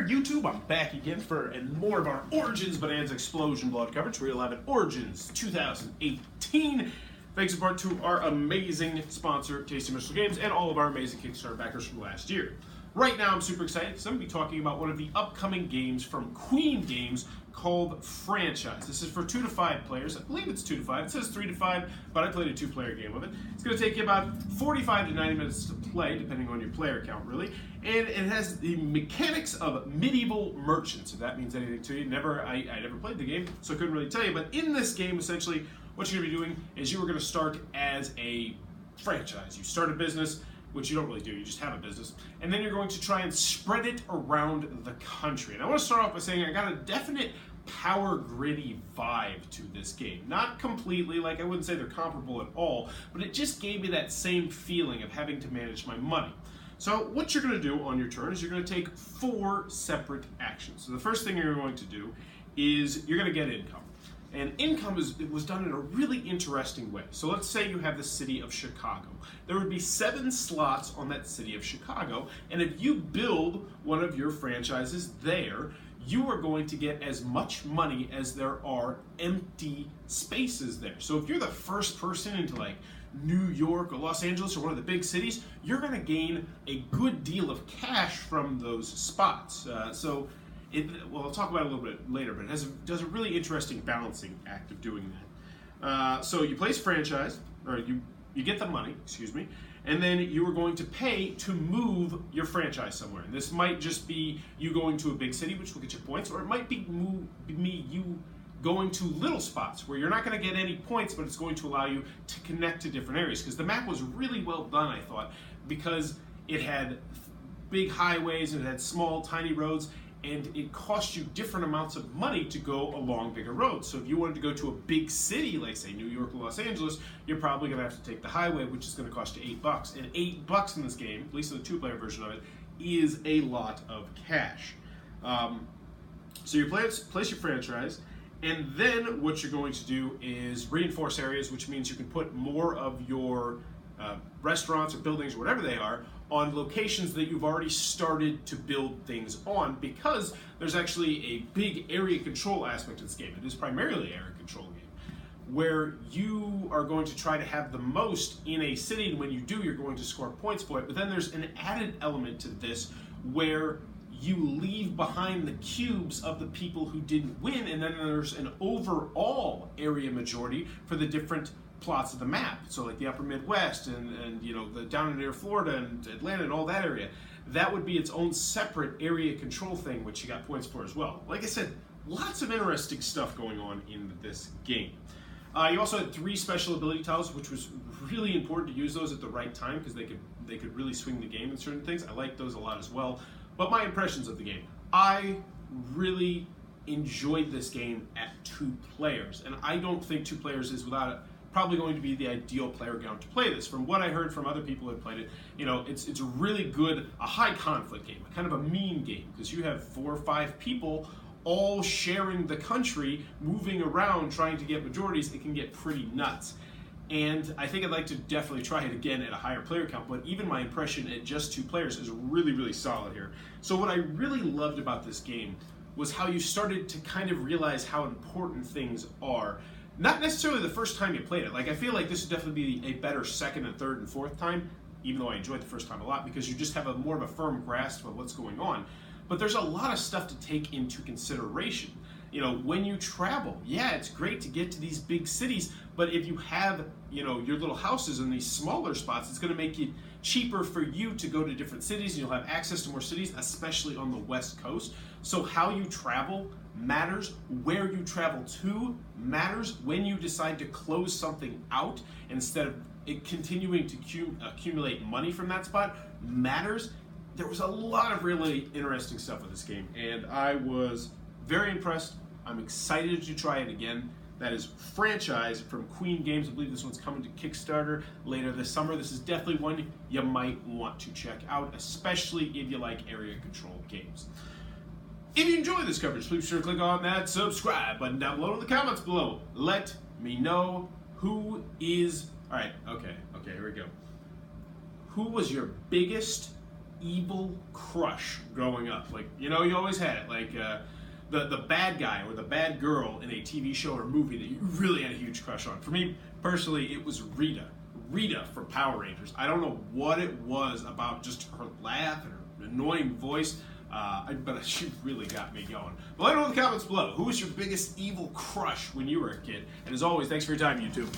there, YouTube? I'm back again for more of our Origins Bonanza Explosion Blood coverage. We're live at Origins 2018. Thanks in part to our amazing sponsor, Tasty Missile Games, and all of our amazing Kickstarter backers from last year. Right now, I'm super excited because I'm going to be talking about one of the upcoming games from Queen Games called Franchise. This is for 2 to 5 players. I believe it's 2 to 5. It says 3 to 5, but I played a 2-player game of it. It's going to take you about 45 to 90 minutes to play, depending on your player count, really. And it has the mechanics of medieval merchants, if that means anything to you. I never played the game, so I couldn't really tell you. But in this game, essentially, what you're going to be doing is you are going to start as a franchise. You start a business, which you don't really do, you just have a business, and then you're going to try and spread it around the country. And I want to start off by saying I got a definite power griddy vibe to this game. Not completely, like I wouldn't say they're comparable at all, but it just gave me that same feeling of having to manage my money. So what you're going to do on your turn is you're going to take 4 separate actions. So the first thing you're going to do is you're going to get income. And income was done in a really interesting way. So let's say you have the city of Chicago. There would be 7 slots on that city of Chicago, and if you build one of your franchises there, you are going to get as much money as there are empty spaces there. So if you're the first person into like New York or Los Angeles or one of the big cities, you're going to gain a good deal of cash from those spots. Well, I'll talk about it a little bit later, but it does a really interesting balancing act of doing that. So you place franchise, or you get the money, excuse me, and then you are going to pay to move your franchise somewhere. And this might just be you going to a big city, which will get you points, or it might be you going to little spots where you're not going to get any points, but it's going to allow you to connect to different areas. Because the map was really well done, I thought, because it had big highways and it had small, tiny roads, and it cost you different amounts of money to go along bigger roads. So if you wanted to go to a big city, like say New York or Los Angeles, you're probably gonna have to take the highway, which is gonna cost you $8. And $8 in this game, at least in the 2-player version of it, is a lot of cash. So you place your franchise, and then what you're going to do is reinforce areas, which means you can put more of your restaurants or buildings or whatever they are on locations that you've already started to build things on, because there's actually a big area control aspect of this game. It is primarily an area control game, where you are going to try to have the most in a city, and when you do, you're going to score points for it. But then there's an added element to this where you leave behind the cubes of the people who didn't win, and then there's an overall area majority for the different plots of the map. So like the upper Midwest and you know, the down near Florida and Atlanta and all that area. That would be its own separate area control thing, which you got points for as well. Like I said, lots of interesting stuff going on in this game. You also had 3 special ability tiles, which was really important to use those at the right time because they could really swing the game in certain things. I like those a lot as well. But my impressions of the game, I really enjoyed this game at 2 players, and I don't think 2 players is probably going to be the ideal player count to play this. From what I heard from other people who have played it, you know, it's a really good, a high conflict game, kind of a mean game, because you have 4 or 5 people all sharing the country, moving around, trying to get majorities. It can get pretty nuts. And I think I'd like to definitely try it again at a higher player count, but even my impression at just 2 players is really, really solid here. So what I really loved about this game was how you started to kind of realize how important things are. Not necessarily the first time you played it. Like, I feel like this would definitely be a better second and third and fourth time, even though I enjoyed the first time a lot, because you just have a more of a firm grasp of what's going on. But there's a lot of stuff to take into consideration. You know, when you travel, yeah, it's great to get to these big cities, but if you have, you know, your little houses in these smaller spots, it's going to make it cheaper for you to go to different cities, and you'll have access to more cities, especially on the West Coast. So how you travel matters, where you travel to matters, when you decide to close something out instead of it continuing to accumulate money from that spot matters. There was a lot of really interesting stuff with this game, and I was very impressed. I'm excited to try it again. That is Franchise from Queen Games. I believe this one's coming to Kickstarter later this summer. This is definitely one you might want to check out, especially if you like area control games. If you enjoy this coverage, please be sure to click on that subscribe button down below in the comments below. Let me know who is... Alright, okay, here we go. Who was your biggest evil crush growing up? Like, you know, you always had it. Like, the bad guy or the bad girl in a TV show or movie that you really had a huge crush on. For me, personally, it was Rita. Rita for Power Rangers. I don't know what it was about just her laugh and her annoying voice, but she really got me going. But let me know in the comments below, who was your biggest evil crush when you were a kid? And as always, thanks for your time, YouTube.